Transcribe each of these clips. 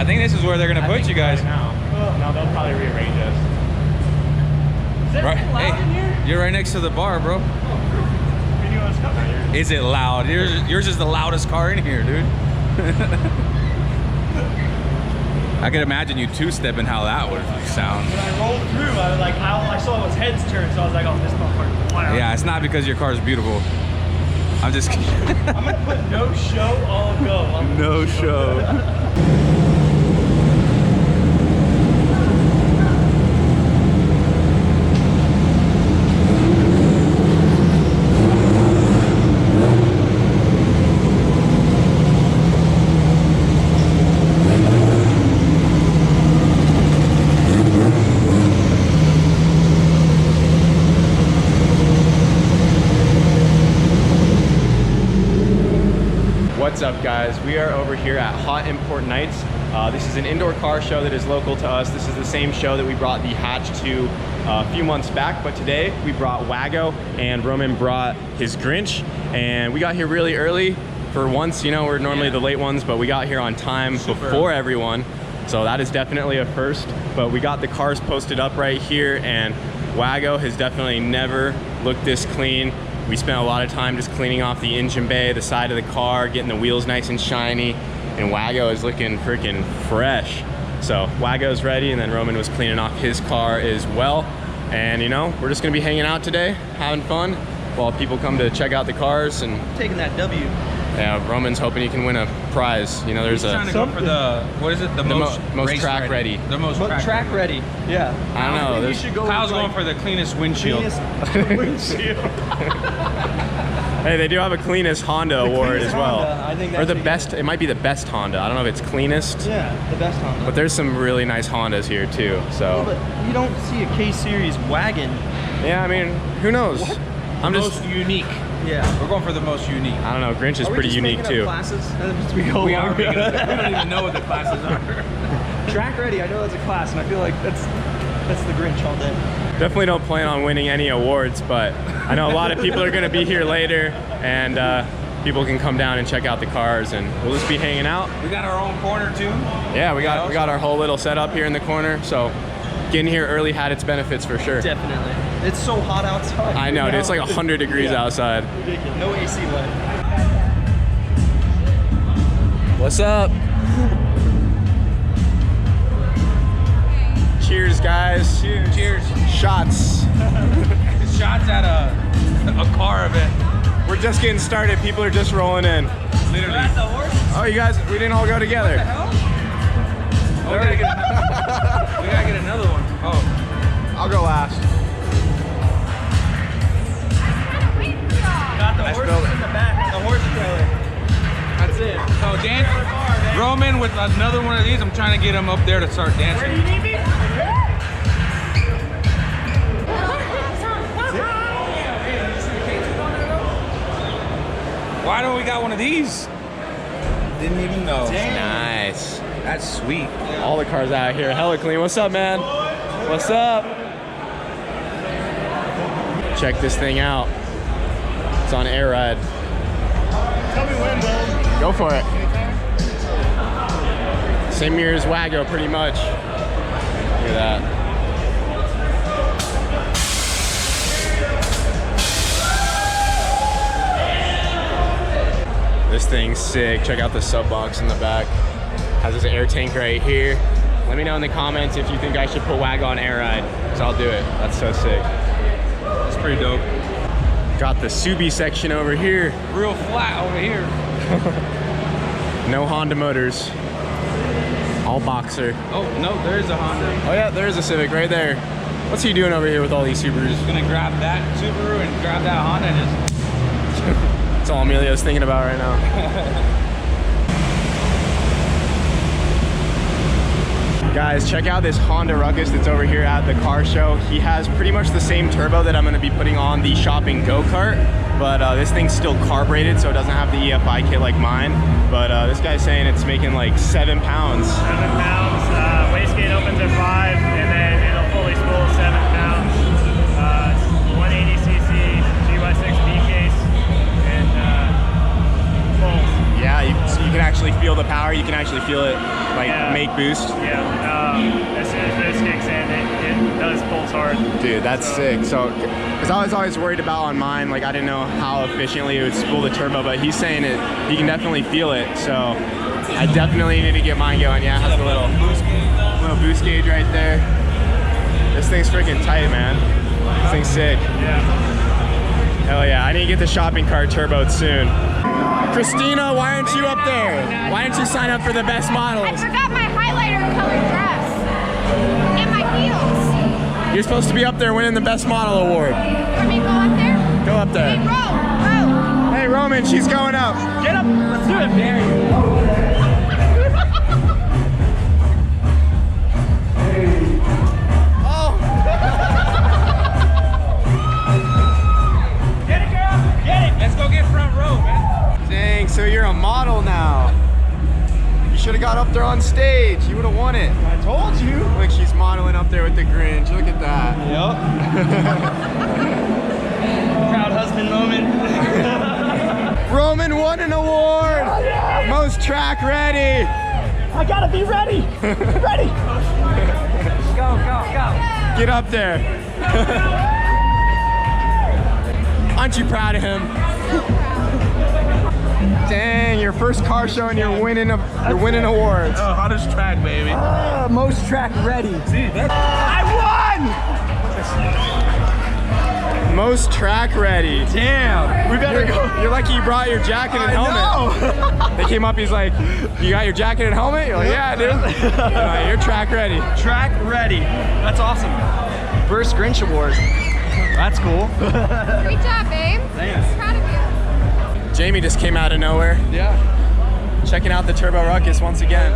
think this is where they're gonna put you guys. Now. No, they'll probably rearrange us. Is it Right. loud in here? You're right next to the bar, bro. Is it loud? Yours is the loudest car in here, dude. I could imagine you two-stepping how that would sound. When I rolled through, I was like, I saw those heads turn, so I was like, oh, this motherfucker. Wow. Yeah, it's not because your car is beautiful. I'm just kidding. I'm gonna put no show, all go. No show. What's up, guys? We are over here at Hot Import Nights. This is an indoor car show that is local to us. This is the same show that we brought the Hatch to a few months back, but today we brought Wago and Roman brought his Grinch, and we got here really early for once. You know, we're normally the late ones, but we got here on time before everyone, so that is definitely a first. But we got the cars posted up right here, and Wago has definitely never looked this clean. We spent a lot of time just cleaning off the engine bay, the side of the car, getting the wheels nice and shiny, and Wago is looking freaking fresh. So Wago's ready, and then Roman was cleaning off his car as well. And you know, we're just gonna be hanging out today, having fun, while people come to check out the cars. And Taking that W. yeah, Roman's hoping he can win a prize. You know, there's He's trying to go for the, what is it? The most track ready. The most track ready. Yeah. I don't know. You should go Kyle's with, going for the cleanest windshield. windshield. Hey, they do have a cleanest Honda award as well. Honda, I think or the that's best, it might be the best Honda. I don't know if it's cleanest. Yeah, the best Honda. But there's some really nice Hondas here too, so. But you don't see a K-Series wagon. Yeah, I mean, who knows? I'm Most unique. Yeah. We're going for the most unique. I don't know, Grinch is pretty unique too. Classes? We don't even know what the classes are. Track ready, I know that's a class, and I feel like that's the Grinch all day. Definitely don't plan on winning any awards, but I know a lot of people are gonna be here later, and people can come down and check out the cars, and we'll just be hanging out. We got our own corner too. Yeah, we got our whole little setup here in the corner, so getting here early had its benefits for sure. Definitely. It's so hot outside. I know, dude, it's like 100 degrees outside. Ridiculous. No AC left. What's up? Cheers, guys. Cheers. Cheers. Shots. Shots at a car event. We're just getting started. People are just rolling in. Literally. Oh, you guys, we didn't all go together. Oh, we gotta get another one. Oh. I'll go last. Got the horses in the back of the horse trailer. That's it. So dance. Roman with another one of these. I'm trying to get him up there to start dancing. Where do you need me? Why don't we got one of these? Didn't even know. Nice. That's sweet. All the cars out here, hella clean. What's up, man? What's up? Check this thing out. It's on air ride. Tell me when, bro. Go for it. Same year as Wago, pretty much. Look at that. This thing's sick. Check out the sub box in the back. Has this air tank right here. Let me know in the comments if you think I should put Wago on air ride, because I'll do it. That's so sick. That's pretty dope. Got the Subi section over here. Real flat over here. No Honda motors. All boxer. Oh, no, there's a Honda. Oh yeah, there's a Civic right there. What's he doing over here with all these Subarus? Just gonna grab that Subaru and grab that Honda and just... That's all Emilio's thinking about right now. Guys, check out this Honda Ruckus that's over here at the car show. He has pretty much the same turbo that I'm gonna be putting on the shopping go-kart, but this thing's still carbureted, so it doesn't have the EFI kit like mine. But this guy's saying it's making like 7 pounds. 7 pounds. Wastegate opens at 5, and then it'll fully spool 7 pounds. 180cc GY6 B case, and full. Yeah, you can actually feel the power. You can actually feel it like make boost. Yeah, as soon as boost kicks in, it does pulls hard. Dude, that's sick. So, because I was always worried about on mine, like I didn't know how efficiently it would spool the turbo, but he's saying it, you can definitely feel it. So I definitely need to get mine going. Yeah, it has a little boost gauge right there. This thing's freaking tight, man. This thing's sick. Yeah. Hell yeah, I need to get the shopping cart turboed soon. Christina, why aren't you up there? Why didn't you sign up for the best models? I forgot my highlighter colored dress and my heels. You're supposed to be up there winning the best model award. Want me to go up there? Go up there. Hey, row. Hey, Roman, she's going up. Get up. Let's do it, man. Let's go get front row, man. Dang, so you're a model now. You should have got up there on stage. You would have won it. I told you. Look, she's modeling up there with the Grinch. Look at that. Yep. Proud husband moment. Roman won an award. Most track ready. I gotta be ready. Ready. Go, go, go. Get up there. Aren't you proud of him? Dang, your first car show and you're winning awards. Oh, hottest track, baby. Most track ready. See, that's I won! Most track ready. Damn. We better go. You're lucky you brought your jacket and helmet. They came up, he's like, you got your jacket and helmet? You're like, yeah, dude. You're track ready. Track ready. That's awesome. First Grinch award. That's cool. Great job, babe. Thanks. Proud of you. Jamie just came out of nowhere. Yeah. Checking out the Turbo Ruckus once again.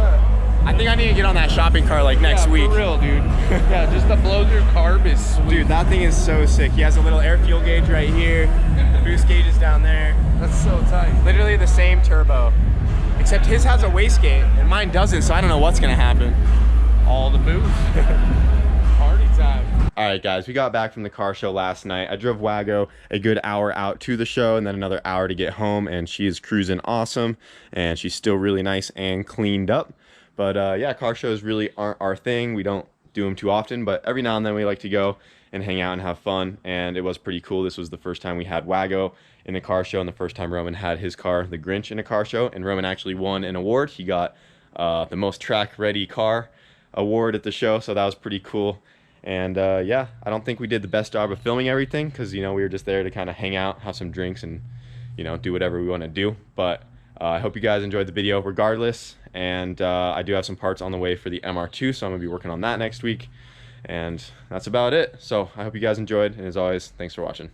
I think I need to get on that shopping cart like next week. For real, dude. Yeah, just the blow through carb is sweet. Dude, that thing is so sick. He has a little air fuel gauge right here. The boost gauge is down there. That's so tight. Literally the same turbo. Except his has a wastegate and mine doesn't, so I don't know what's gonna happen. All the boost. Party time. All right, guys, we got back from the car show last night. I drove Wago a good hour out to the show and then another hour to get home, and she is cruising awesome, and she's still really nice and cleaned up. But yeah, car shows really aren't our thing. We don't do them too often, but every now and then we like to go and hang out and have fun, and it was pretty cool. This was the first time we had Wago in a car show and the first time Roman had his car, the Grinch, in a car show, and Roman actually won an award. He got the most track-ready car award at the show, so that was pretty cool. And yeah, I don't think we did the best job of filming everything because, you know, we were just there to kind of hang out, have some drinks, and, you know, do whatever we want to do. But I hope you guys enjoyed the video regardless. And I do have some parts on the way for the MR2, so I'm going to be working on that next week. And that's about it. So I hope you guys enjoyed. And as always, thanks for watching.